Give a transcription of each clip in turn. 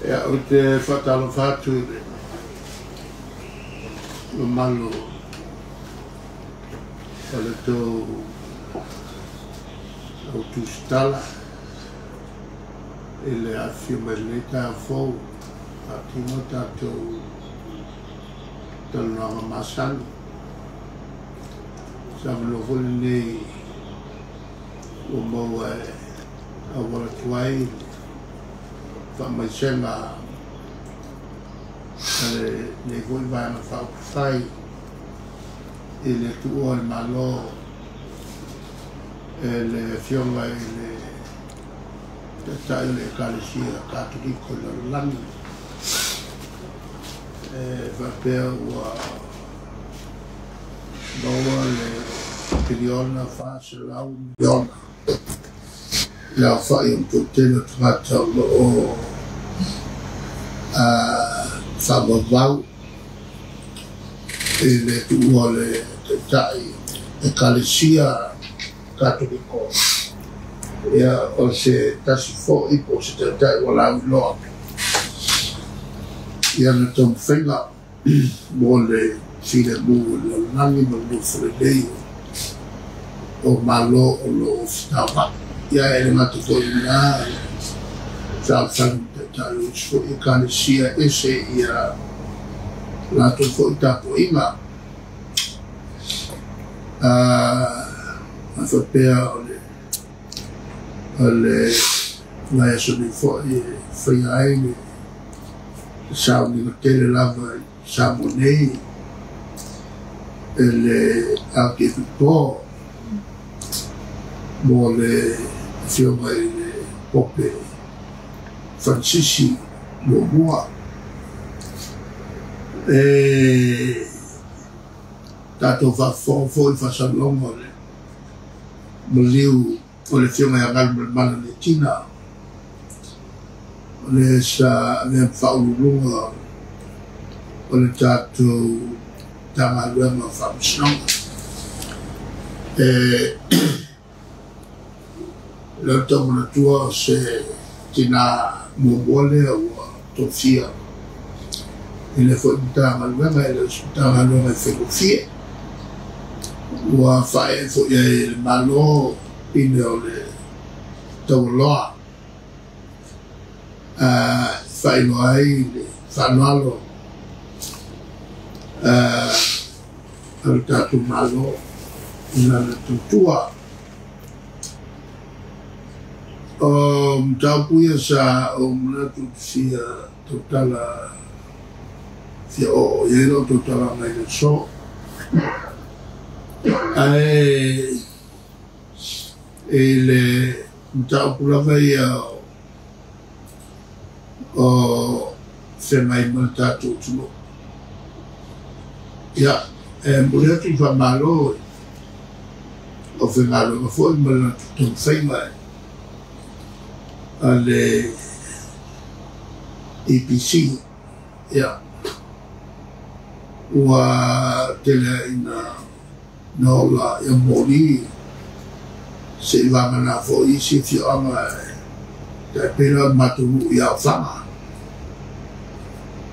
Ya o te whatalo whatu o malo ale tō o tūstala ele a whio mai le tā whou a tino tātou talunanga masani sa mano holi nei o mau a wala tuai mai senga ale ne goi vai na fa fai ele tu o malo ele fionga ele ta ele kalisia katoliko la lani va per wa bawa le piliona fa se la uniona la fa un tutto tratta o Sababau ele tuole tai e kalesia katoliko ia o se tasi fo i po se tai wala loa ia na tom fenga mo le file mu le nani mo le frelei o malo o lo stava ia ele mato na sa talu so i kalesia ese ia la to fo tapo inga a fa pea ole la so ni fo i foi ai ni sa ni tele lava sa monei ele a che po mo le fio mai pope Francisi Momoa tato fa fo i fa salongo le moliu o le fiona ya ngal mana le tina le sa le fa ulunga o le tato tanga luema fa msnong le tomo na tua se tina Mongole o Tofia ele foi tanga luema ele tanga luema filosofia wa fae fo ye malo ine ole tawloa fae no ai fa malo al tatu malo na tutua tapuia sa o mnatu sia totala sia o yelo totala mai le so ele tapulava ia o se mai mnatu tulo ya mulher tu fa malo o fengalo foi mnatu tu sai mai alle EPC ya wa tele ina no la ya mori se va mana fo isi fi ama ta pena matu ya fama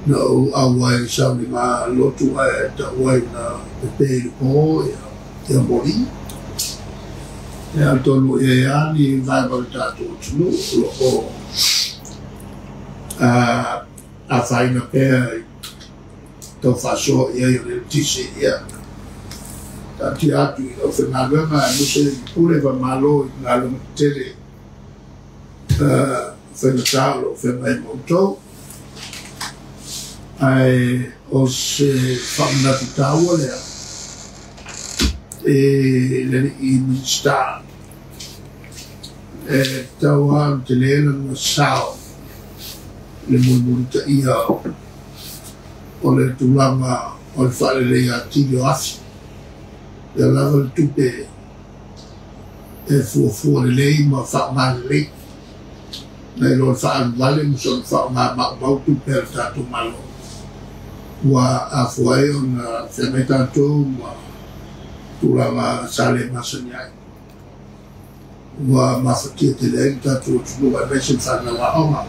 no awai sa ni ma lotu ta wai na pe ko ya mori e tolu e ani vai voltato no o a fai na pe to faso e io le tisi ya tanti atu o Fernando ma no se pure va malo la lo tele Fernando fermai molto ai o se famna tavola e le in sta tawa telena no sao le munta ia o le tulanga o le fale le atio afi le lava tupe e fu le lei ma fa mal le lo fa vale mo so fa ma tu per tato malo wa afuai on femeta to ma tulanga sale masanya wa mafakia te le tato tu ba bese fa na wa oma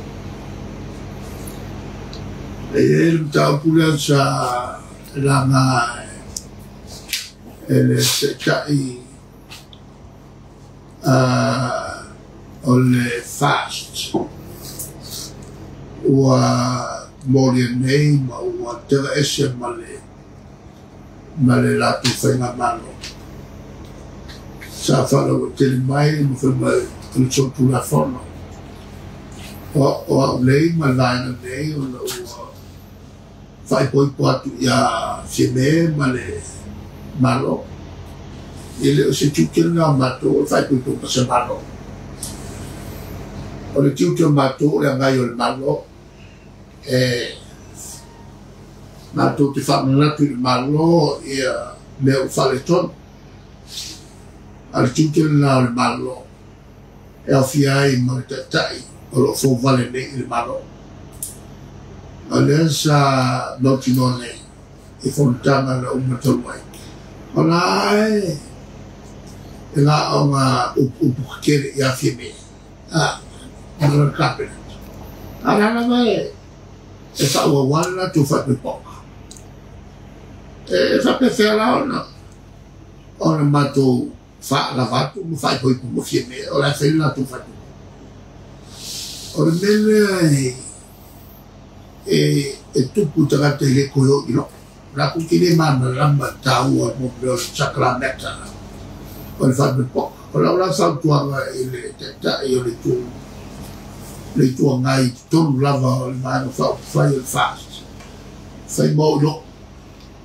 ele tau pula sa langa ele se kai o le fast ua moria nei ma ua tera ese ma le latu whainga malo sa whala o tele mai ma whaima le sotu la whono o au lei ma laina nei o la ua whai poi poatu ia whime ma le malo ele o se tiutil nga mato o whai poi poatu se malo o le tiutil mato o le ngai o le malo mato te whamanatu i le malo ia mea o whale tonu al tiutil nga o le malo e au fiai ma le tatai o lo fo vale nei i le malo o le sa noti no nei e fontana na umatolu ai o la e nga o nga upukere i a whime o le cabinet alana mai e whaua wana tu whaipe poka e whape whea ona o na mato wha la vatu mo whaipo i pumo whime o la whaila tu whaipe o le mele e tupu tagata i le koyo i lo la kukine mana lamba taua mo peo sakrameta o le whaipe poka o la ula whautuanga i le teta i o le tua ngai tonu lava o le maana whai o le fast whai mo lo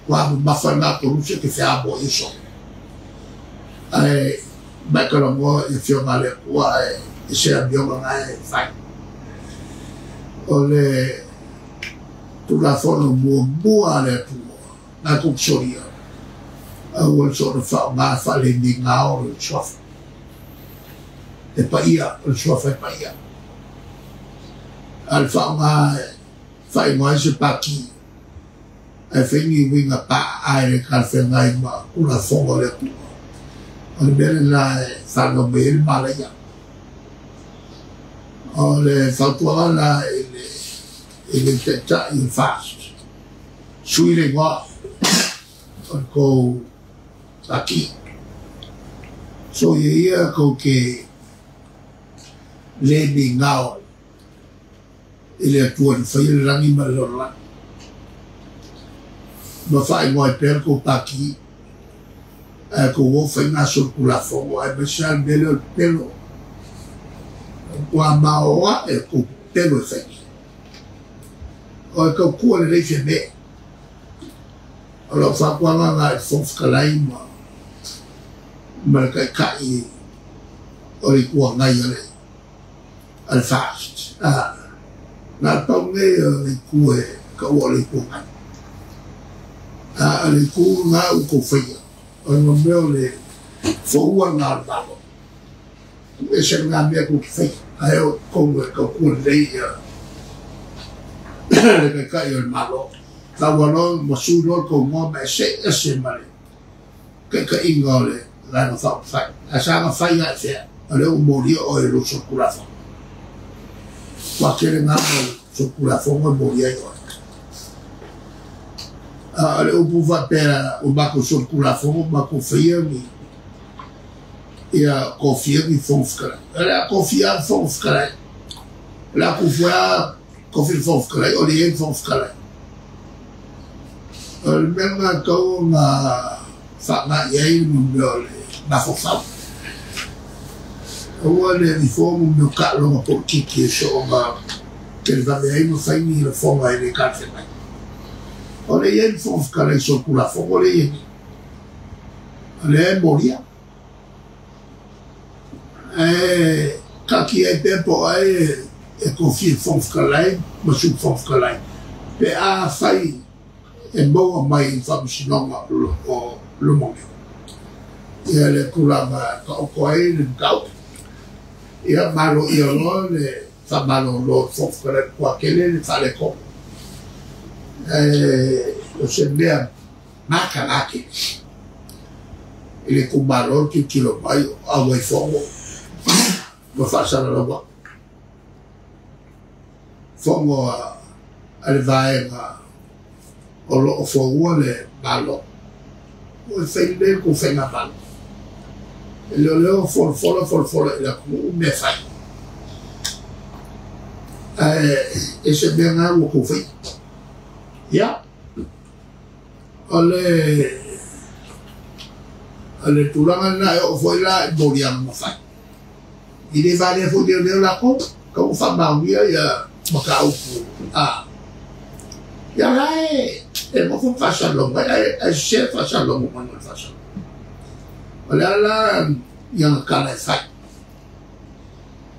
wa mawhana ko rusia ke whiabo i so ai makara mo i whionga le kua e sea bionga ngai whai o le tula whono mua le tua nga kuksoria au le sort of ngā whale ni ngā o le sofa e pa ia o le sofa e pa ia al whaonga whai mai se paki ai whengi winga pa ai le kalwhengai ma kura whonga le kua o le mele la whanga me le malaya o le whautuanga la e le teta i fast sui le ngā o le kou paki so ia kou ke le ni ngāo ele atua ni whai le rangi ma lorla ma whai ngoai pēr ko paki ko wo whai ngā sorkula whongo ai masal mele o pelo kua maoa e ko pelo e whai o e kau kua le reife me o lau whakuanga ngā e whonfkalai ma le kai kai o le kua ngai ale fast nga tau ngai le kue ka ua le kua ngai le kua ngā u ko whaia o nga meo le whaua ngā lalo e se ngā mea ku whaia ai o konga ka kua lei le kai kai o le malo ka wano masu no ko ngō me se mare kai ka inga o le lana whau whai a sa ngā whaia e whea a le umori o e lo sokurafa wa kere ngā mo sokurafa o mori ai o a le upu whapera o mako sokurafa o mako whaia mi ia kofia mi whonfkarai a le a kofia whonfkarai le a kufua kofia whonfkarai o le e whonfkarai o le menga kau ngā whanga iei mo meo le mafo whau ua le uniformu meu ka'aloga politiki e so ma ke le vameai ma faini i le foga e le kalafenai o le iai le fo'ofikalai sokulafogo le iai o le e molia e kaki ai pea po ai e kofie fo'ofikalai ma su fo'ofikalai pe a fai e maua mai i fa'amasinoga o lomoge ia le kulaga ka'oko ai le makau ia malo ia lo le whamalo lo whofkare kua kele le whale ko o se mea makanake i le kumaro ki kilo mai a wai whongo ma whasara rawa whongo ale vaenga o lo fo'ua le malo o fai le ko fenga malo leo fola la ku me fai ese ben algo ko fai ya ale tulanga na o foi la moriam mo fai ile vale fo de la ko fa ma ya macau ya lai mo fo fa shalom ai chef fa shalom mo no fa shalom la yang kala fai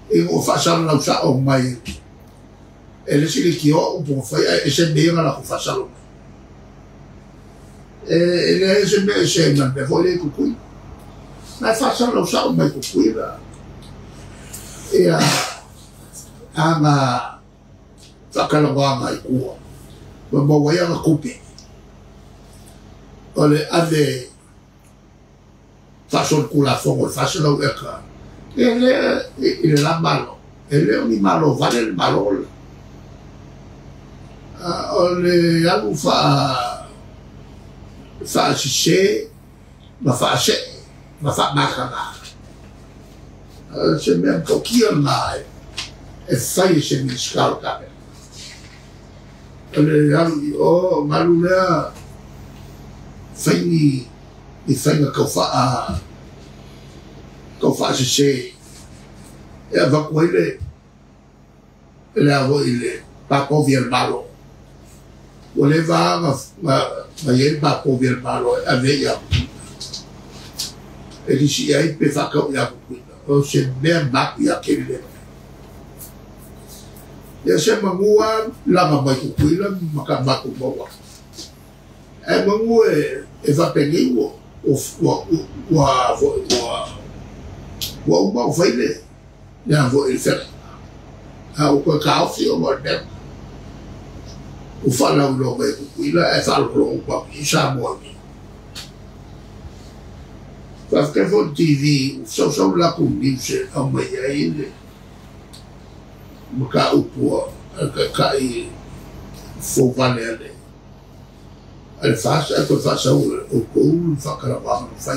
e o fa shalom sa o mai ele si ki o po fa e se be la fa shalom ele se be se na be vole ku ku na fa shalom sa o mai ku ku la e ama whakalawanga i kua. Wa mawaianga kupe. Ole ave fasol kula fongo, fasol au eka. Ele la malo. Ele o ni malo, vale el malo. Ole alu fa sise, ma fa makanga. Se me tokia mai. E fai se mi scalca. O malulea fai ni fai nga kau fa se e va ko ile ile pa ko vier malo o le va ma ye pa ko vier malo ave ya e di si ai pe fa ko ya o se be ba ya ke le ya se mangua lama mai kukuila makamaku maua mangu e va pengi wa uma o faile ya vo il fer o ko ka fi o modem o fala o lo mai kukuila e fa lo ko isa mo mi parce que TV so la condition o mai ai maka upua kai fo vale ale fasa ko fasa o ko fakara ba fai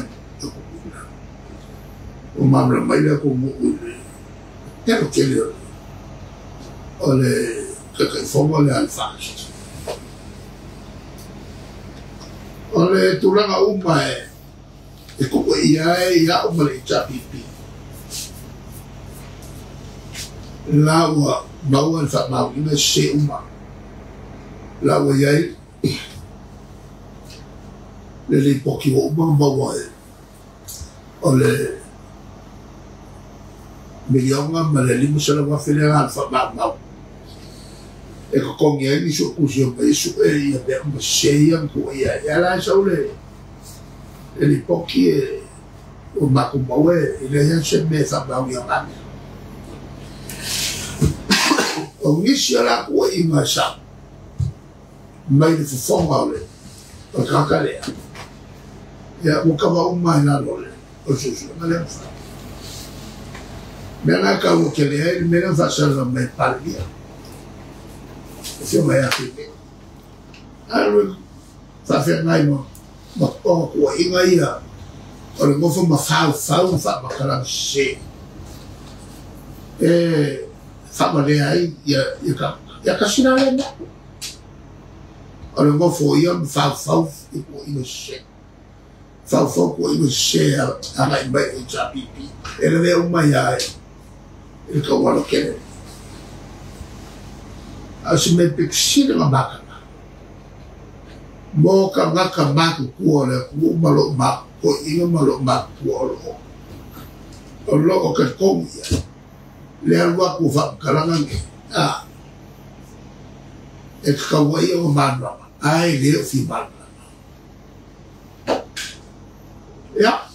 o mamra mai ko mo pero que le ole que fo vale al fasa ole tulanga uma e ko ia o male chapipi lawa bawa fa mau ina se uma lawa yai le poki o bawa ole milionga malali musala wa federal fa mau e ko kongi ni so kusio pe su e ia be mo se ia ko ia la saule le poki o mako bawa ile ya se me fa mau ya mami o ngisi ala ko inga sa mai de fonga le o kakale ya o kava o mai na lole o susu na le fa mena ka o ke le mena fa sa na mai palbia se mai aqui alo fa fe nai mo o ko inga ia o le mo fa ma kala se fama le ai ya kasina le na o le mo fo ia fa ko ino se fa ko ino se a mai mai o chapipi ele le o mai ai ele ko wala kene a se me pixina ma baka mo ka ngaka ma ku le ku malo ma ko ino malo ma ku o lo ka ko le alwa ku fa kalangan e kawai o mana ai le fi mana ya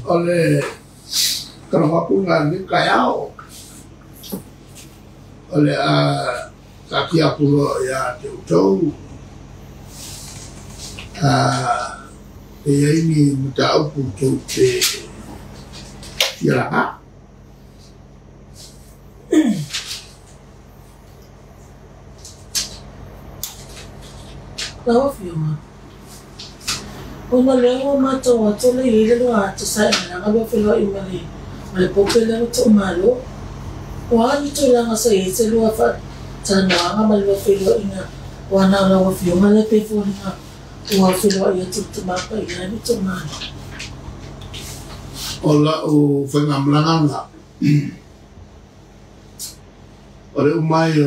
ole kalau aku nggak kayau ole kaki aku lo ya jauh ini mudah aku jauh ya Lawa fiuma. Ona leo mata wa tole ile lo ata sai na ngalo felo imali. Male popele to malo. Wa ni to la ngasa ese lo fa tana nga malo felo ina. Wana lawa fiuma le pe fo nga. Wa felo ia tu mapa ina ni to malo. Ola o whangamlanga ore umai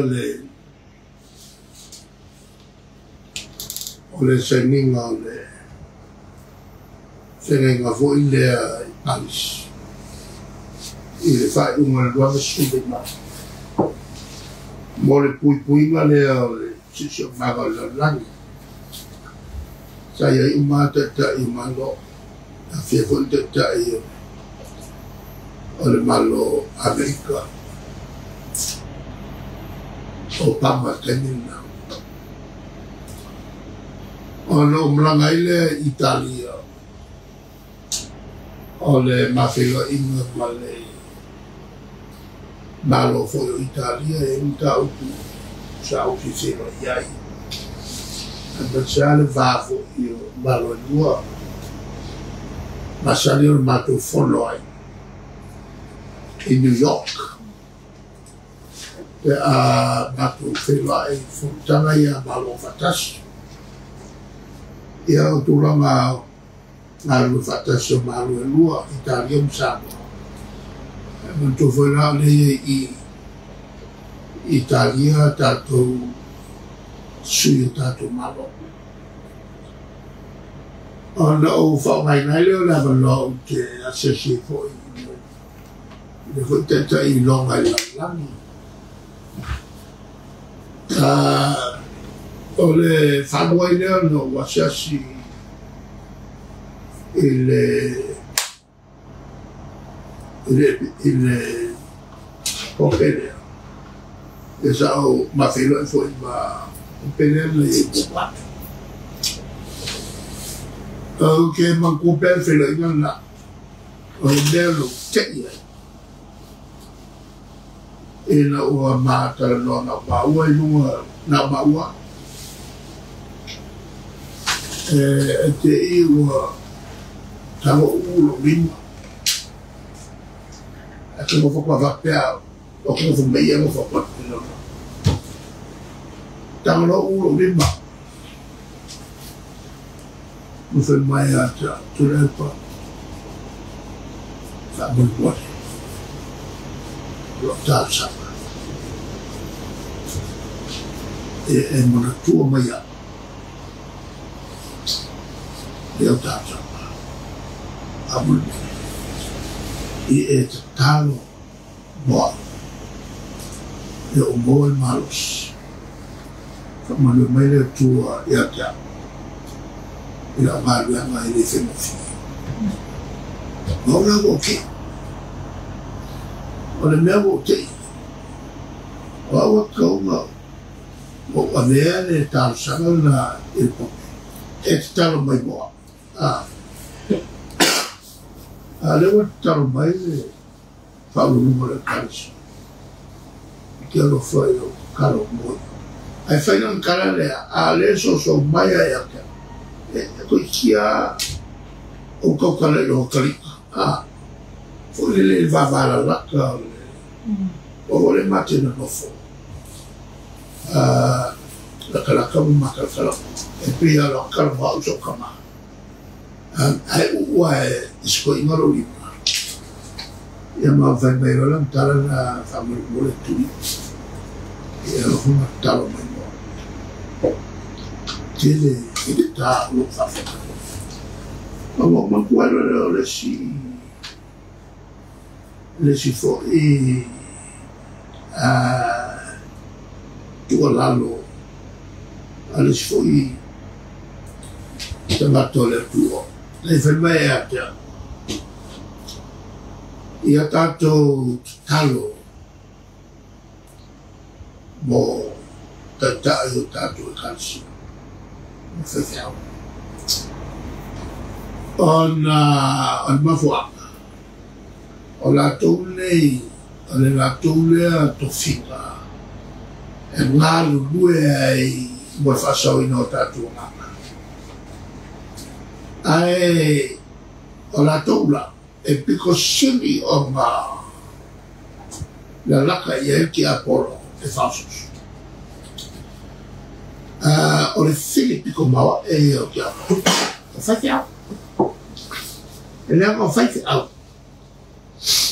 ole seninga ole senenga fo ile alis ile fai uma dua sube ma mole pui nga le ole sisio maga la langi saya uma tata imalo afia fo tata iyo ole malo Amerika Obama tenina ole umlanga ile Italia ole mafilo inga male malo fo Italia e uta utu sa ufisero iai ambasciale vafo io malo dua ma salire mato follow in New York. Bato whenua e whutanga ia malo whatas. Ia o tūranga ngā rua whatas o malo e lua, Italium Samoa. Manto whenua lea i Italia tātou sui tātou malo. Ana o whaungai nai leo la malo te asesi fo i le foi tenta i longa i langi. O le whanua i leo no wasiasi i le popelea. E sa o mawhelo e foi ma popelea le e popatu. O ke mangkupel whelo i ngana. O leo lo te ia. Ina ua mātara no na maua i lunga na maua. E te i ua tawa ulo rima. E te mawhakwa whapea o kua whamea mo whakwa tina. Tawa no ulo rima. Muwhi mai ata turepa. Whamea Lotta sama. E mana tua maya. Lotta sama. Abul. E talo boa. E o moe malos. Kamanu mai le tua ia ta. Ila malu anga ile femofi. Maula woke. Ole mea wo te o awa kaunga o avea le talo sanga na il poke e te talo mai moa lewa te talo mai le whaulu numa le karisi ki alo whai o karo moi ai whaina kara lea a le so mai ai ake e koi kia o kaukale lo karika foi le vavara laka o le mate na nofo laka mo makala e pia lo kalma uso kama ai ua isko ingaro lima ia ma vai mai rola tala na family mole tui ia lo huma talo mai mo tele e ta lo fa ma kualo le si fo e tua lalo ale si fo i tamato le tuo le fermai ata ia tato talo mo tata io tato e calci mo fefeau on mafuaka o la tau nei, o la tau lea to whika. E ngā lulue ai mo fasau ino tatu nganga ai o la toula e piko sili o nga la laka ia ki Apollo e fasus o le fili piko mawa e ia ki Apollo o fai au e lea o fai au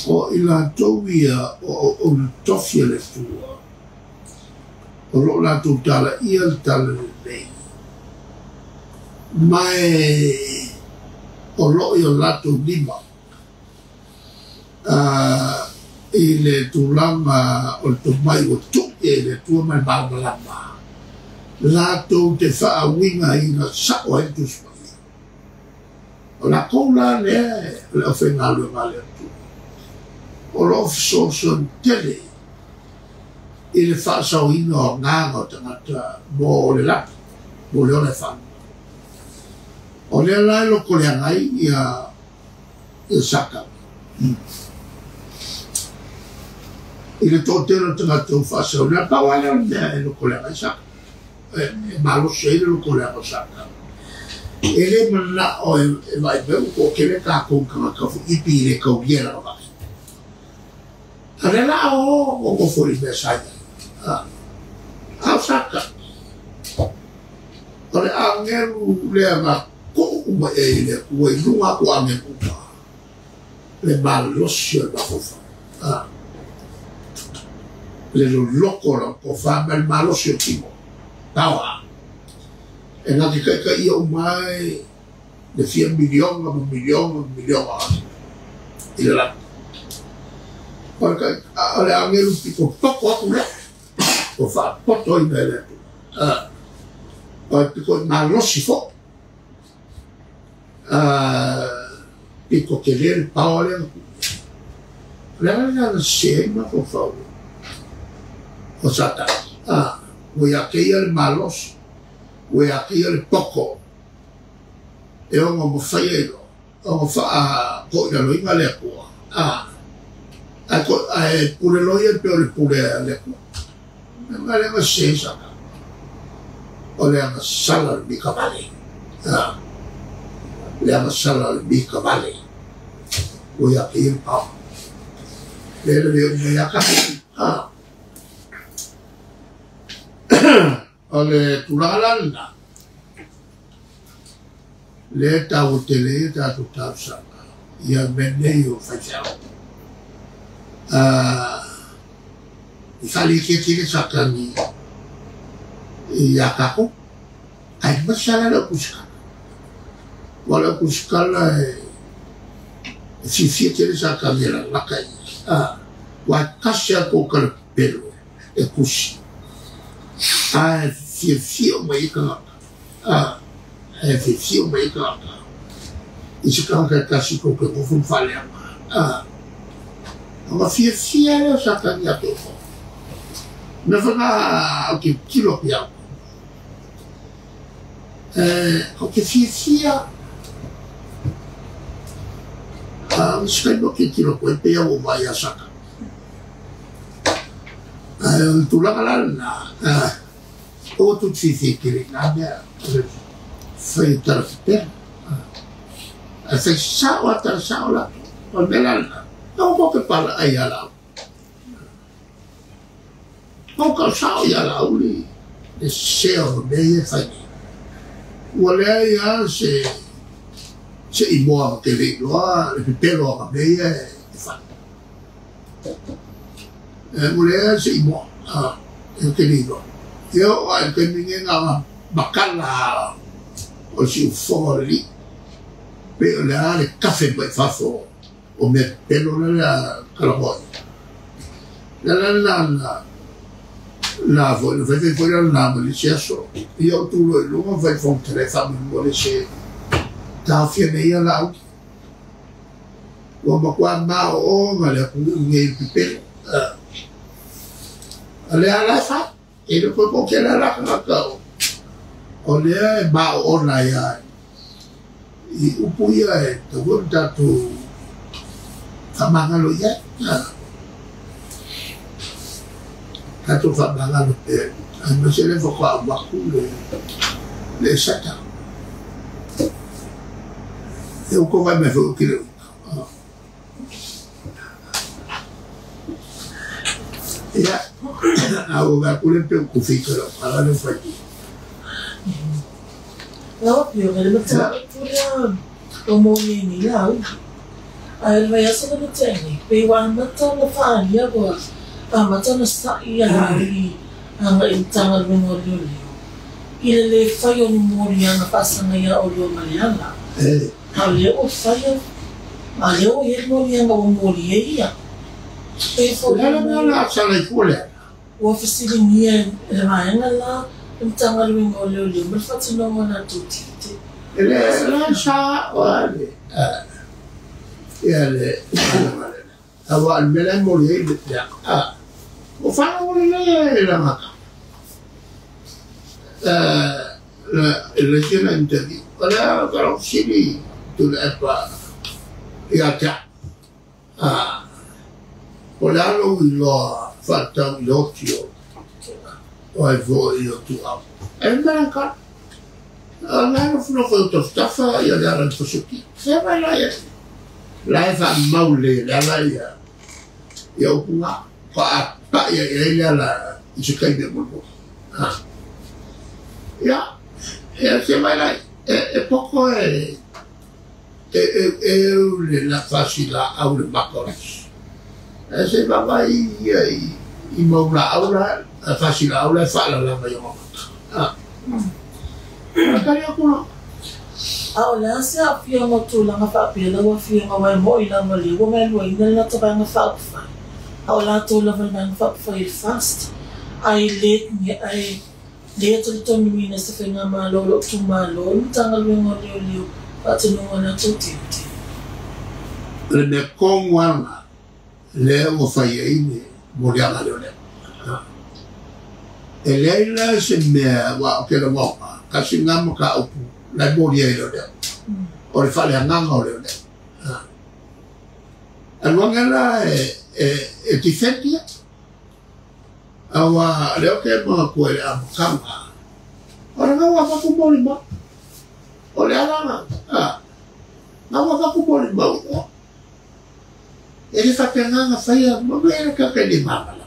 o ila tauia o le tofi le tua o lo la tu tala ia le tala le nei mai o lo i o la tu lima i le tulanga o le tumai o tu e le tua mai malama la tu te faa winga i na sao e tu smai o la koula le o whenga lue ngale atu o lo fisoson tele i le whaasau ino o nganga o tangata mo le lapi, mo le ole whanga. O le lai loko le angai i a saka. I le tōtero tangata o whaasau, le pau ale o mea e loko le angai saka. E malo se le loko le angai saka. E le mana o e vai beu ko ke le kako kanga ipi le kau giera o vai. Ale la o fori me saia. Au saka o le angelu le anga ko uma e le ua inunga ko angelu le malosio e mahofa le lo loko la ko whama le malosio timo tawa e ngati ka ia umai le 4 milionga i le laki o le angelu piko poko aku le o fa poto i mele o piko malosi fo piko ke le pao le na se ma fo fa o sata o ya ke le malos o ya ke le poko e o mo faelo o fa ko ya lo inga le ko ko pure lo ye pe le pure le ko ma le ma se saka o le ma sala le bicavale le ma sala le bicavale o ya ke il pa le ya ka o le tulalanda le tau tele tatu tau saka ia mene yo fachao Ifali ke tiri sakani ya kako ai masala la kuska wala kuska la si tiri sakani la kai wa kasha ko kal pelo e kusi fi mai ka fi mai ka isi ka kasi ko ko fun fale ma fi le sakani ya to me fana o que kilo pia o que fia skendo que kilo ko pia o vai a saka tu la na o tu fi que na me foi tarfter se sa o tar sa la o melana no mo que para aí ala o ka sao ya la uli e seo nei e fai wale ya se imo ke le loa le pelo nei e fai wale ya se imo ke le loa yo ai ke ninge nga bakala o si fori pe le cafe pe fafo o me pelo la calaboi la voglio vedere fuori al namo di Cesso io tu lo vai con telefono vuole se da fiene la uomo qua ma o ma le il pipello alle alla fa e dopo poco che la o le ma ora ya i upuia e tu dato famangalo ya Kato fa bangalo pe Mas ele evocou a Baku, le Satan. Eu como me foi o que eu. Ya, aku Baku le pelo com fica lá, para não fazer. Não, pior, ele não tá por como menino lá. Aí vai essa não tem. Peiwan mata na faria agora. Ah, mata na saia ali. Ang intangal mo mo ile fayo ni moria na pasa na ya olio mariana ale o fayo ale o ye moria na moria ia e fo la sala ikula o ofisi ni e maena la intangal mo olio mo fatino mo na tuti ele la sa wale ele awa al melan moria ya o fa le la maka الرجال انتبه ولا قرأ شيء تقول أبا ياتع ولا لو إلا فاتم يوتيو ويفو يوتيو الملكة لا نفنو تفتفى يا دار الفسوكي سيما لا يفهم مولي لا يوكوا فأبا يا لا يشكي بمولو ya se vai lá pouco la facila aula bacoras se vai e maula aula a facila aula fala lá vai kaya ko aula se afia mo tu la fa pe la wa fia ma wa mo ila mo li wo me lo ina la ta nga fa fa aula tu la va fa fa fast ai let ni ai dia tu ni mina se fenga malo lo tu malo tangal mo leo patino na tuti le ne kongwanga le o faia ini morianga le ele se me wa ke lo mo kasi ngam ka o la moria le o le fale nganga le alwanga e tifetia awa leo ke mo ko le amkanga ora nga wa ku mo limba ole ala nga wa ku mo limba ele fa pena nga fa ya mo era ka ke limba la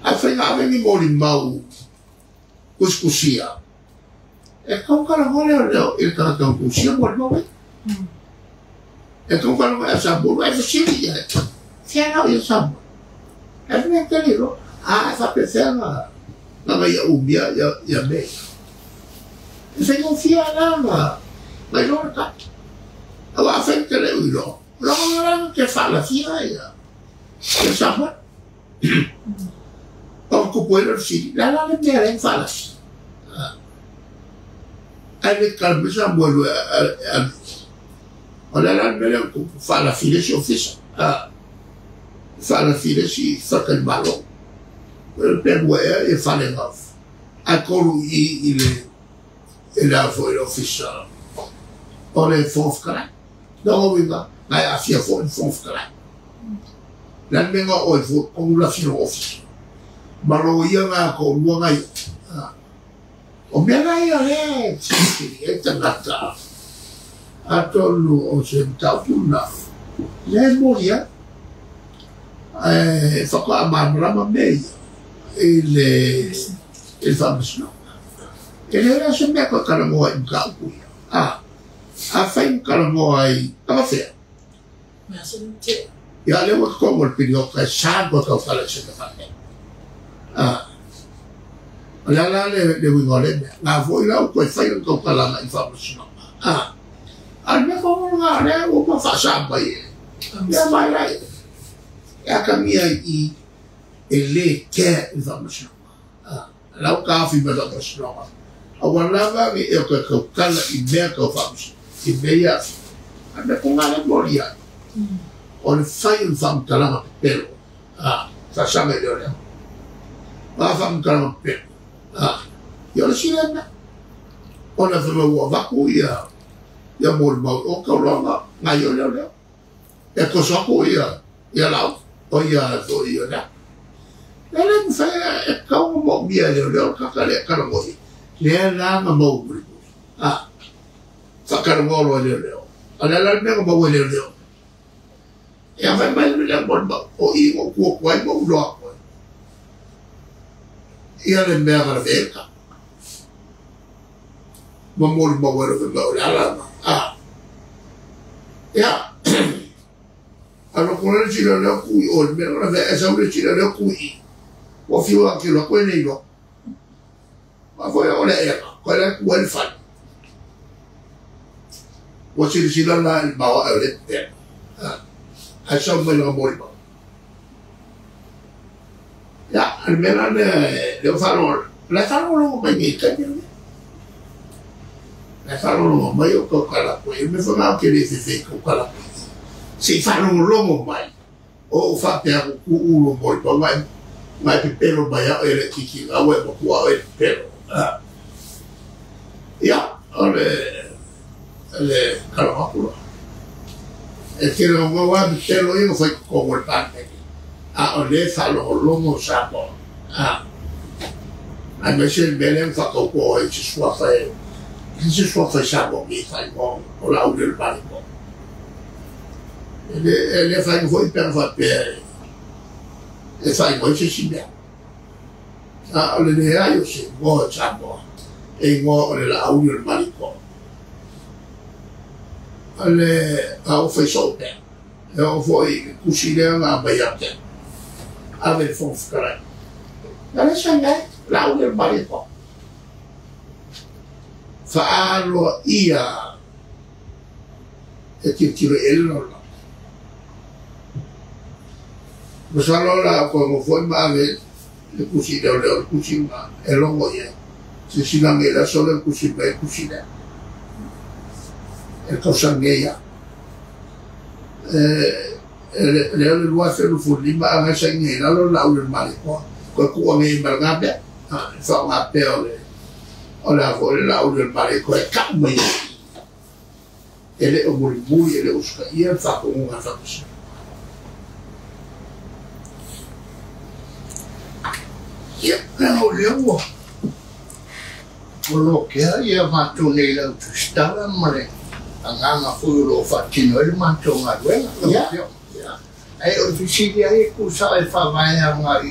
a fa nga ni mo limba kuskusia e ka ka mo le il ka ka kusia mo mo e ka ka sa bo e fa sili ya fiera yo sa e me ke lo fa pensare ma ya umbia ya me se confia nada ma non ta allora fa che le uno non che fa la fila ya che sa poco può riuscire la le fa la avec calme ça moi on a la meilleure fa la fila si office fa la fila si fa quel ballon per guerra e fa le nof ancora il a foi l'official on est fof kara non oui va a fia fof kara la menga o fo on la fia official maro ia nga ko luanga o me ga ia le e tangata atolu o senta tuna le moria fa ko amara ma meia il famoso ele era sempre com aquela moa em campo a fai aquela moa aí a fé e ali o como o pediu que sabe o que eu falei sobre olha lá le wingole na foi lá o que fai o que eu falei em famoso ali me como lá né o que faz aí e vai lá é a caminha e ele quer vamos lá o carro fica da pessoa a wala que eu que cala e bem que eu faço e bem anda com a glória on fai un fam kalama pelo sa sama melhor va fam kalama pelo eu não sei nada ona foi o vacu ia morma o kalama ngai olha é que só ia lá o ia do ia lá Ele fai kau mo bia le kakale karango. Le la nga mo buri. Ah. Sakarango le. Ala la me mo le. Ya vai mai le bon o I mo ku kwai mo lo. Ia le mea ngara veka. Mamori mawara ke mau le alama. Ah. Ia. Ano kona le tira leo kui o le mea ngara veka. Esa ule tira leo kui. Wa fiwa ki lo koe nei lo. Ma koe o le eka. Koe le kua le fani. Wa sila la il mawa e le pena. Hai sa mai nga mori mawa. Ya, almeno le farò la farò mai mica. La farò mai io con quella qui, mi fa anche le figlie con quella qui. Si fanno un lomo mai. O fa per uno molto mai per pelo mai e le tiki la web qua e pelo. Ya, le calapula. E che non va per pelo io fai come il parte. Le fanno l'uomo sapo. Invece il bene fatto poi ci sua fai sapo mi fai con l'audio del barco. E le fai poi per fare le fai poi ci si bea. Le io si muove sapo e muove l'audio del barco. Le fai sopra e poi cucinare una baiata. Ave fonfkare. Dale sangai, lau del bariko. Faalo ia e tiro ello. Masalo la como foi male le cucina le cucina e longo ye. Se sinange la solo cucina e cucina. E cosa ngeia. Le lua fe lu fu lima anga sangi la lo lau del male ko ku ngi bargabe fa ma pe o la vo le lau del male ko e ka mai ele o muri ele uska ia fa ko nga fa ko ia no le o lo che ia ma tu nei la stava male anga fu lo fa tino il manto nga guela ai o fisili ai ku sa e fa vai nga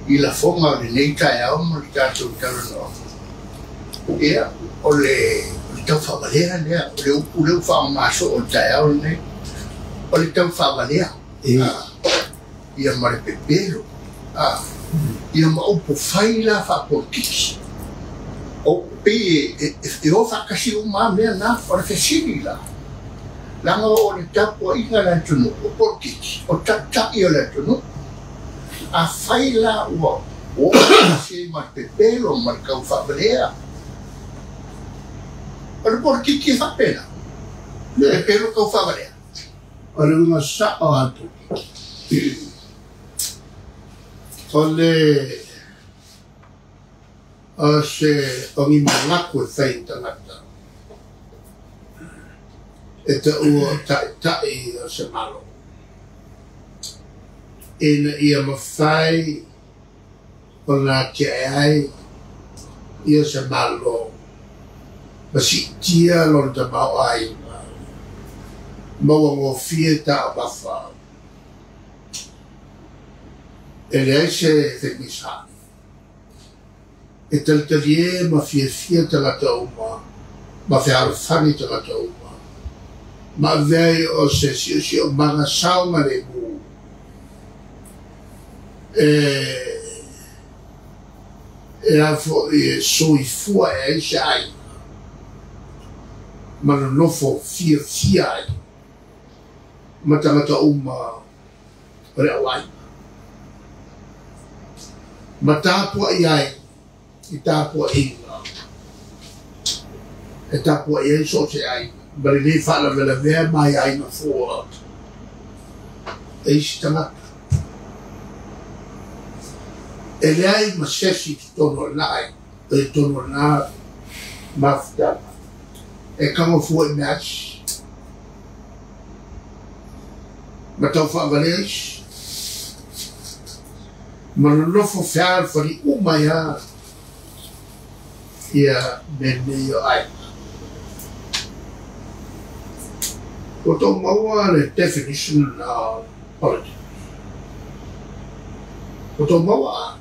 I la fonga le nei tai au mo tato talo no ia o le tau fa valea le fa maso o tai au ne o le tau fa valea ia mare pepero ia ma o po fai la fa portiki o pe e o fa kasi o ma mea na fa fisili la langa o le tapo inga la tunu o portiki o tata I o le tunu a fai la ua o se ma pepero ma kau fa valea o le portiki fa pena pepero kau fa valea o le una sa o atu o le o se o mi malaku e fai tangata e te ua tai o se malo ina ia mawhai o ngā te ai ia se malo masi tia lor te mau ai maua ngō fia ta wafa e lei se whenisa e talitarie ma fia tangata uma ma whiaro whani tangata uma ma vei o se si o manga saunga le mu e a fo e soi fua e ai se ai ma no nofo fia ai ma tangata uma re awai ma tāpua I ai I tāpua inga e tāpua I ai so se ai bari nei whala vela vea mai ai na fua e isi tangata e leai ma sesi ki tono nai e tono nā mafutama e kama fua I measi ma tau whaavareis Malolofo fear fari umaya ia mene yo ai. Koto maua le definition of politics. Koto maua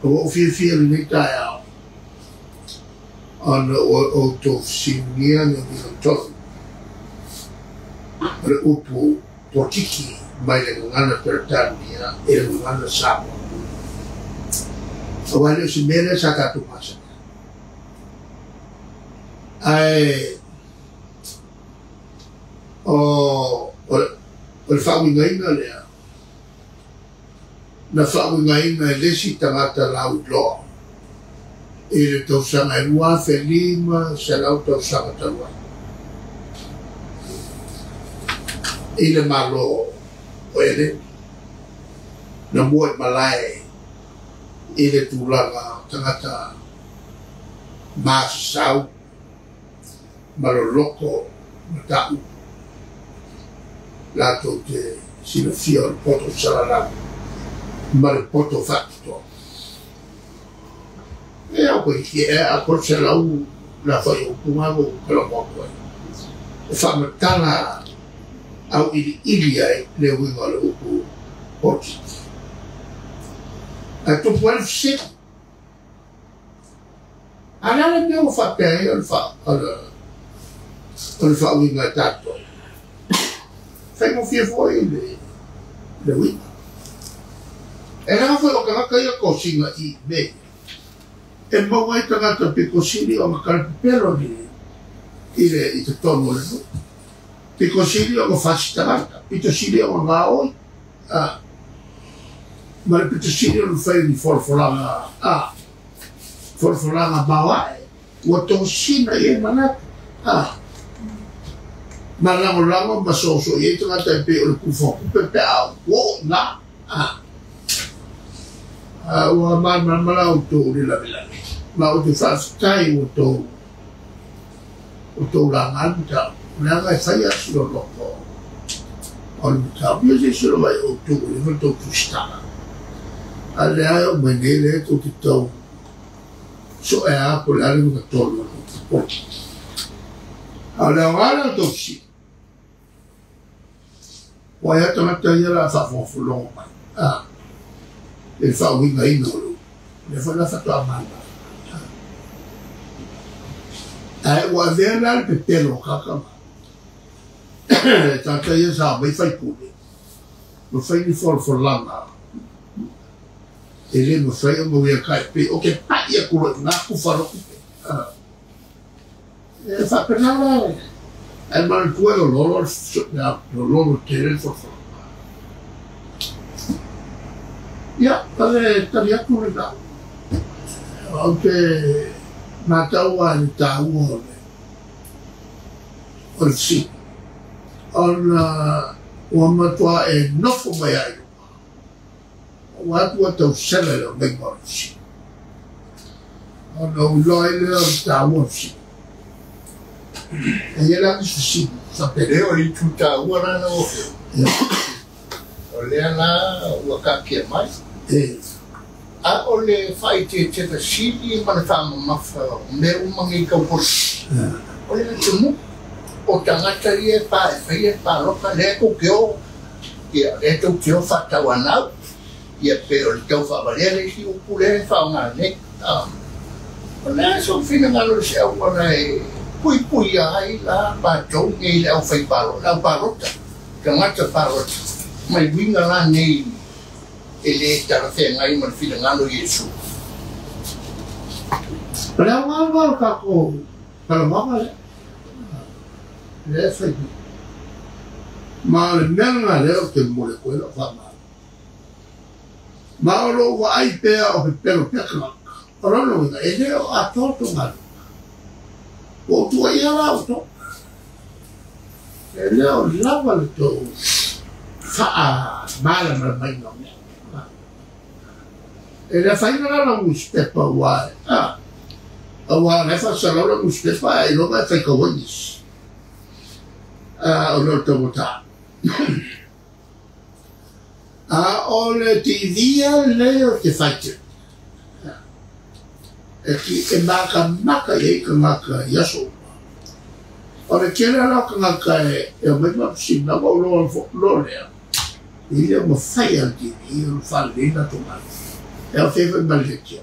o fia ni taia on o to sinia ni to re upu politiki mai le ngana Britania e le ngana Samoa. Awale si mele sa katumasa. Ai o whawingainga lea. Na whawingainga e lesi tangata lau loa. E le tausanga e rua whelima se lau tausanga talua. E le malo o ele. Na mua malai e le tūlanga tangata māsau maloloko matau. Lato te sinofia o poto salarau ma le poto facto e au koe ki e a korse lau la whai o kumago kala mokoi e whamatala au ili ai le winga le uku poti a topu alif sit ala le mea o whapea o le wha winga tato fai mo fia foi le winga. E nga foi o kanga ia kosinga I me. E maua I tangata pe kosiri o makara pepelo I te tono le no. Pe kosiri o fasi tangata. Pe tosiri o ngā oi. Ma le pe tosiri o fai ni forfolanga. Forfolanga bawae. Ua tosina I manata. Malango masoso I tangata e pe o le kufo. Pepe au. Wo na. Ua mala o tō rila rila. Ma o te whaafitai o tō langanta. Nanga e whai asu o loko. O le tau. Pia se sura mai o tō rila tō kustana. A le ai o mene le tō te tau. So e a po le ale mga tōlu. A le o ala tō si. Wa ia tangata ia la whawhawhulongo mai. E whawinga ina olu. Le whana whatoa mana. Ai ua vea nare pe pelo kakama. Tata ia sa mai whai kune. Ma whai ni whorolanga. E le ma whai o mawia kai pe. O ke pai a kuro ngā kuwharoku pe. E whapenala e. Ai mana tua o lolo. Lolo tere whorolanga. Ia, tale tari aku le tau. O te matau a ni tau o le si. O matua e nofo mai ai. O atua tau sele le o mengo o le si. O na uloi le o tau o si. E ia ki si sape. E o I tuta ua rana o. O lea la ua kakia mai. A o le whai te teta sili mana whama mawha me umangi kaupori. O le te mu. O tangata I e pā e whai e pā roka le ko keo. Ia le tau keo whatau anau. Ia pe o le tau whawarea le si upu le whaunga ne. O lea so whina ngalo se au wana e pui ai la mātou nei le au whai pāro. Lau pārota. Tangata pārota. Mai winga la nei e le tara whengai man whina ngalo Iesu. Lea ngā kako kalamanga le. Lea whai. Ma le menga leo te mole koe la whama. Ma o lo wa ai pea o pe pelo pekalaka. O rono winga e leo a toto ngalo. O tua ia la o to. E leo lava le to. Faa mala mala mai no me. E le fai na la muspepa wa. Wa le fa sa la muspepa e lo va fai ko wondis. O lo to mota. o le tivia le o te whaite. E ki e maka i ka ngaka yaso. O le kera la ka ngaka e o mai mapsi na wau loa lea. I lea ma whai al tini i o whalina to mani. E o whewha malekia.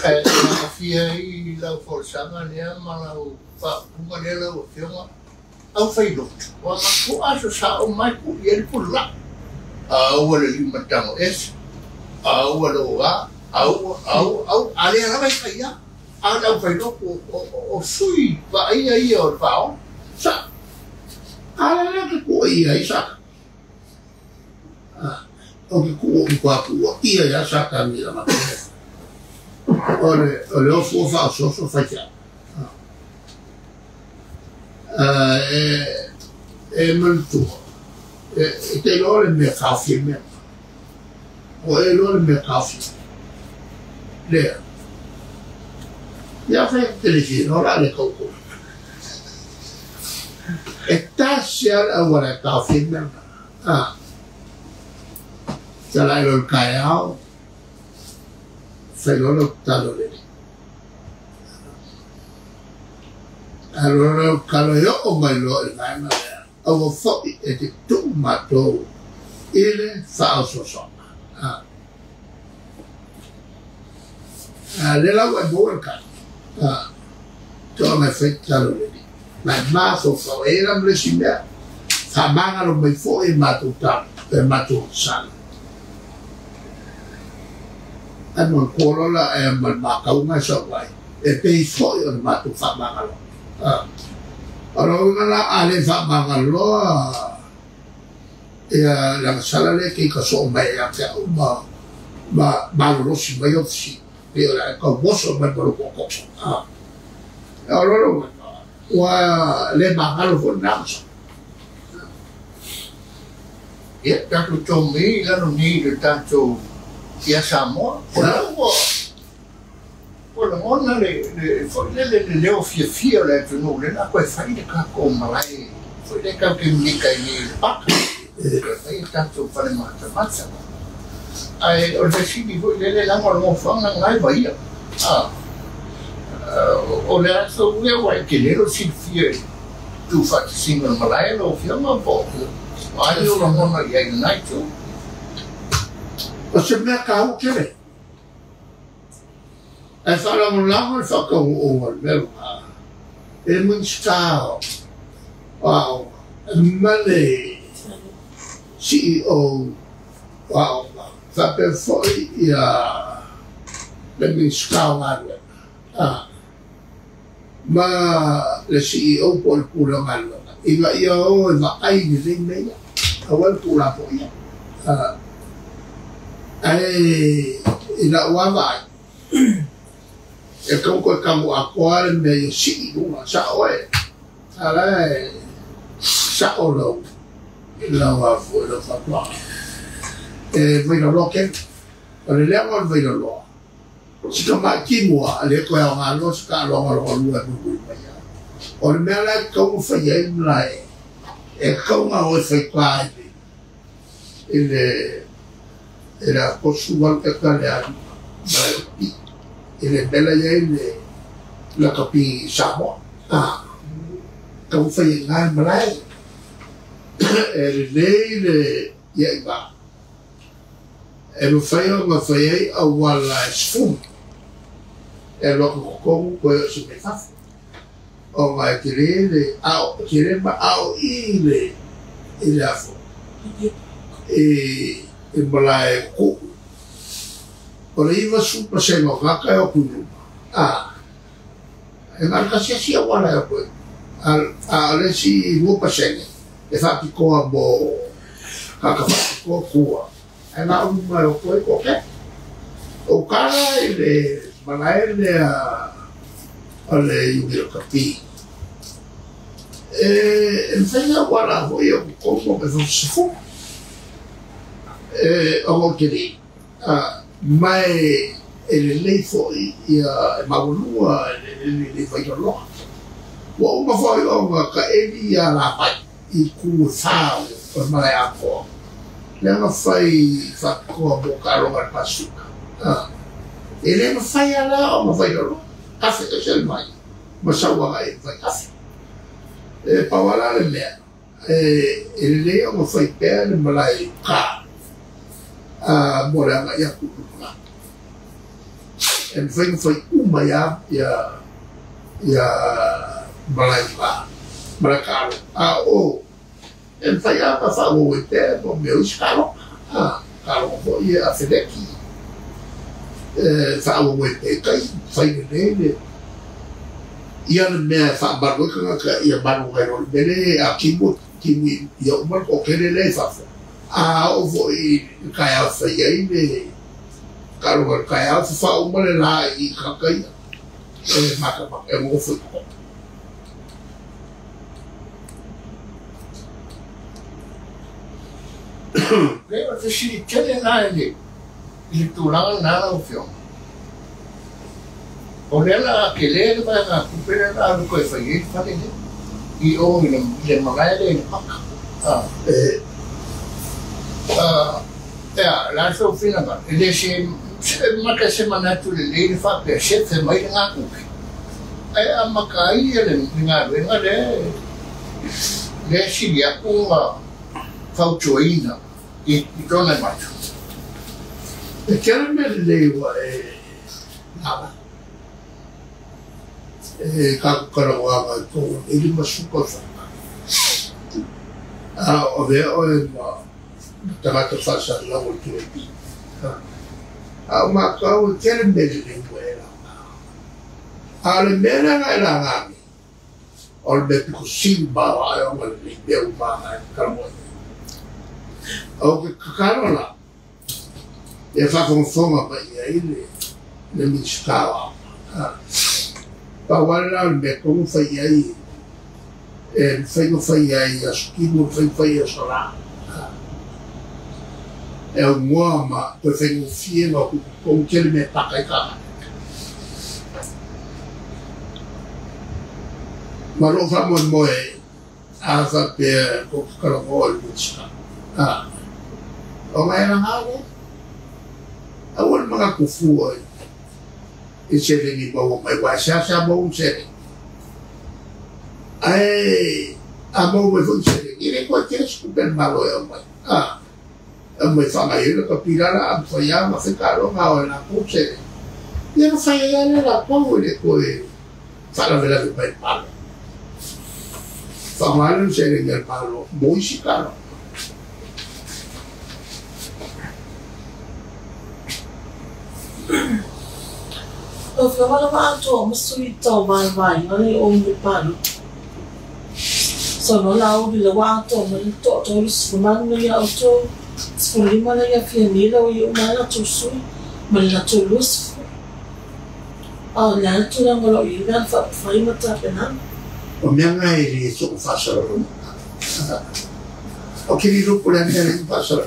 E nga fia i lau forsanga nea ma lau whapunga nea lau whionga. Au whailot. Wa ma ku aso sa o mai ku i eri pula. Au ala lima tango esi. Au ala oa. Au ale ala mai kaya. Au whailot o sui wa ia o whao. Sa. Ala laka kua ia i saka. O ke kua ki kua kua ia ia saka mira makea. O le ofu o whao soso whaitea. E mantua. E te lore mea kawhia mea. O e lore mea kawhia. Lea. Ia whai te leki, ora le kauko. E tasi ala wara kawhia mea. Te lai lor kai au. Whai loro talo lere. Alora kalo yo o mai lo e mai mai o fo e te tu mato ele falso so le la wa borka to me fetta lo le ma so fo era mlesimea fa manga lo mai fo e mato ta e mato san ano kolola e ma ka una so vai e pe fo e mato fa manga lo Ora la ale fa magaloa la sala le che so mai a che ma lo si vai ofsi e ora con bosso per lo poco allora le magalo con naso e tanto mi la non ni tanto ya samo Ora ona le o fia le tu le na koe fai de ka ko malai foi de ka ke mika ni pak e tanto fare mata ai o le si di le la mo fa na ngai vai o le so we wa ke le o si fia tu fa single malai lo fia ma po ai o mo na ia nai tu o se me ka o kere e whala mo lango e whakau o mero e mun style wow mane CEO wow whape foi ia le mun style ngare ma le CEO po le pura ngare iwa ia o e ai ni ring nei awal pura po ia ina wawai e kau koe kamu akoa le mea si lunga sa oe ala sa o lau lau a fo lau whakua e vaina loke o le lea ngol vaina loa si ka maa ki mua a le koe au ngā loa si ka longa loa lua nukui maya o le mea lai kau mu whai e mlai e kau ngā oe whai kwa e le kosu wal e ka le anu mai ele bela ele la kapi samo kau fai ngai malai ele ia ba ele fai o fai a wala sfum ele ko ko se me fa o mai ele au kire ma au ele afo e malai ko Ora iwa supa se no kaka e o kunu. E marka sia sia wala e koe. Ale si lupa senge. E whaki koa mo kaka whaki koa kua. E nga uma e o koe koke. O kara e le manae le a le yungi o kapi. E mwhenga wala hoi o kongo me fusifu. O mo kiri. Mai ele lei foi ia maulua ele vai loa. O uma foi o ka ele ia la pai i ku thao o mai ako. Lenga fai whakoa mo karonga pasuka. E lenga fai ala o ma fai loro. Kafe e sel mai. Masawa ai fai kafe. E pawala le mea. E leo ma fai pēr le malai ka. Mora nga ia kukurunga. E fai uma ia malai ka. Malakaro. E fai a ka whago e pēr mo meu iskaro. Karo mo ia a wheneki. Whago e pēr kai. Fai ne. Ia le mea whaamaru kanga ka ia maru ngai roli mele a kimut kimi ia umar o kere le whafo. O vo i kai au whai ai ne karonga kai au wha umare la i kakai e makamaka e mo whai ko. Lewa te siri tele nā e le tūranga nāna o whio. O lela ke lele vai ngā kupere nā anu koe whai e whare ne. I o le mangai le ni paka. La so whina ka. E le se maka se manatu le le whapea se te mai ngā kuke. A maka i e le ngā renga le siri aku ngā whautuaina i tōna matu. E kera me le lewa e nāma. E kakukara wāma i tōna e li masuka whaka. O vea o e ma tangata whasa lau o tue pi. O ma kau e kera me le lewa e ranga. Le mera nga e ranga mi. O le me piko simba o ai o ma le lewa umanga e karamoa. O ke kakarola. E whakongonga pa ia i le minskawa. Pawala le me kongo whai ai. E whaingo whai ai a skimo whai a sora. E o mua ma koe whaingo fie ma kongo kele me pakai kama. Ma ro whamon moe a whapea ko kakaroa le minskawa. O mai na ngāre. Awal mga kufu ay. E sere ni bawa mai wa sa bawa sere. Ay, amo mai fun sere. Ire ko kes ku ben malo ya mai. Mai whangai ina ka pirara am whaya ma whikaro ngā o na ku sere. Ia whaya ina la pau ine koe whanawela ki mai palo. Whangalan sere ngai palo. Moisi karo. O whamara wa ato masui tau vai ngare o mi pano. So no lau bila wa ato mani to sfuman no ya auto sfulima na ya fianila o ya umana to sui mani na to lus. Lana tu na ngolo igan whai mata penan. O mea ngai ri so whasara rung. O kiri rupu le mea ri whasara.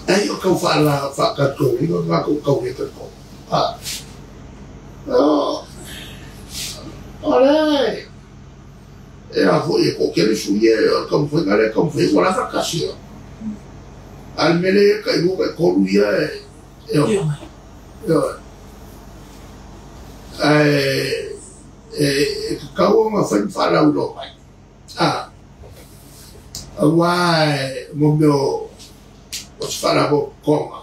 Ai o kau whaala whakatou, i ngā kau he kako. Olei! E a fo e ko kere suye, kau whengare, kau whengo la whakasi. Al mele kai mo kai koru ia e o. E kau o ngā whaala uro mai. Wai, mo meo o se wharabo konga,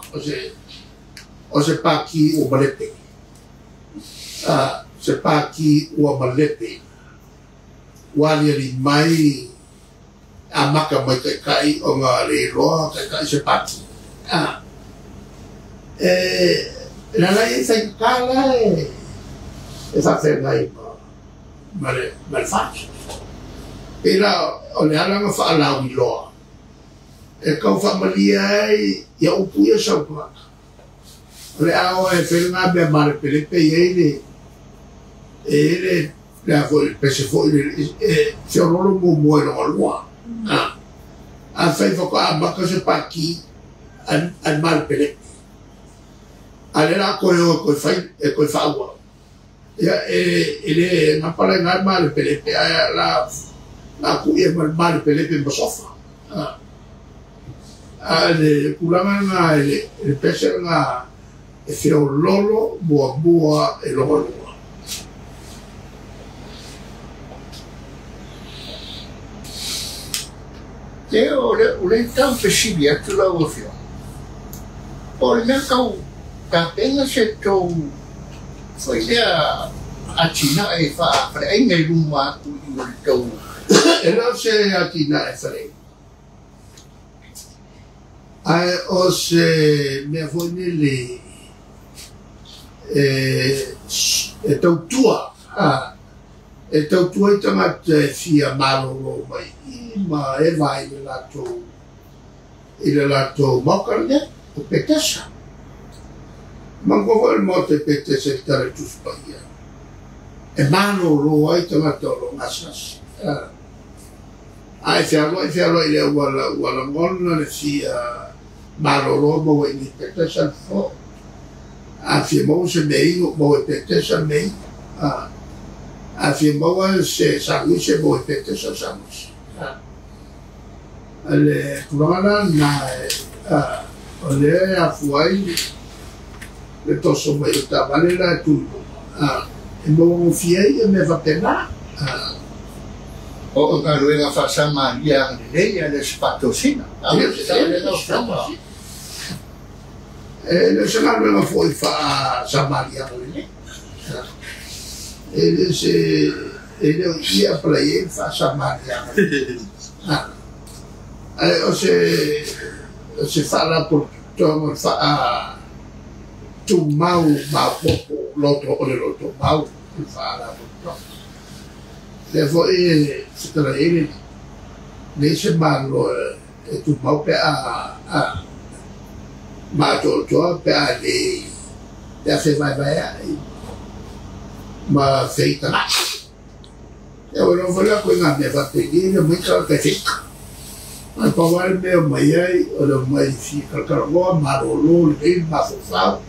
o se pāki o malepe. Se pāki o malepe. Wali ari mai a maka mai kai o ngā reiroa kai se pāki. Nana e whai kāla e whawhengai mare whaki. Pera o le alanga whaalau i loa. E kau whamalia ai ia upu ia saupaka. Le ao e whenga mea mare pelepe i ele lea fwoi pese fwoi whiororo mo moe no alua. A whai whako a maka se paki an mare pelepe. A le la koe o koe whai e koe whaua. Ya ele ngapala ngai male pelepe la ku e male pelepe bosofa. Le kulanga nga ele pese nga e feo lolo bua e lolo. Te ole tau pesibi atu la o feo. Ole mea kau ka penga se tau foi lea atina e wha ai ngai rumwa aku i ole tau. E la se atina e whare. Ai o se mea foi nele e tau tua. E tau tua i tangata e fia malolo mai. Ma e vai le lato mokarne o petesa. Mangovo il mote petesa il tare tu spaglia. E mano lo ai tomato ngasas. Ai fialo ile wala ngonna le sia mano lo mo i petesa fo. A fie mo se mei mo petesa mei. A fie mo se sanguise mo petesa sanguise. Le kurana na ole afuai le toso mai ta vale la tu e mo fiei e me va pena O ka ruega fa sama ia le le spatosina. Le senano no foi fa samaria le ele se ele ia para ele fa samaria. O se fala por todo tu mau popo l'otro mau fala por todo le foi se tra ele ne se malo e tu mau pe ma to pe le te fe vai ma feita e ora non voglio che non mi fa pedire molto che fica ma poi meo mai o lo mai fica cargo marolo il mafofa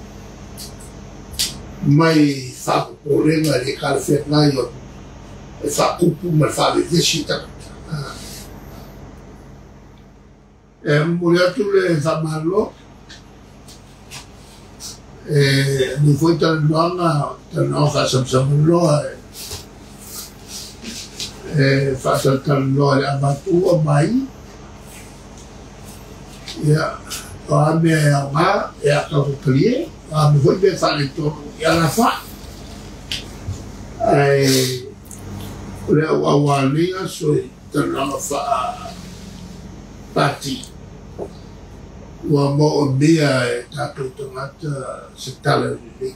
mai fa problema di calfernaio e fa cupu ma fa le visita e muriato le fa malo e mi foi tan no fa sam lo e fa tan lo a batu mai ya a me ama e a to clie a me foi be fa le to ya la fa le awalia so tan no fa pati wa mo mia e tato tomata se tala li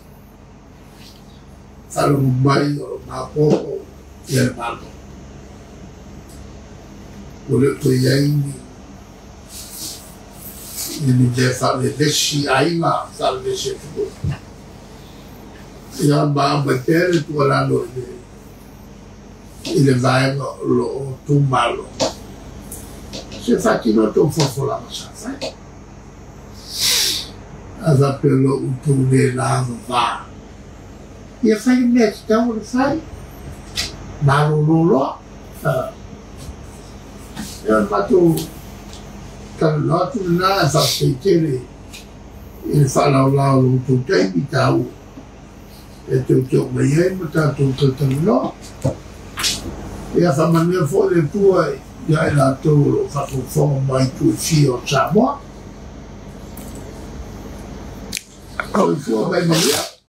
falo mai o ma poco e il malo vuole togliere il de fare vesci aima fare vesci ya ba battere tu la lo il vai lo tu malo se fatti non tu fofola ma sa ava pelo un tunnel va e fai metà o fai ma non lo e ho fatto tanto nada fa sentire il fallo un tempo tau e tutto mai ma tanto no e a fa mania fuori tua ya la to fa conforme mai tu fio sa mo il suo ben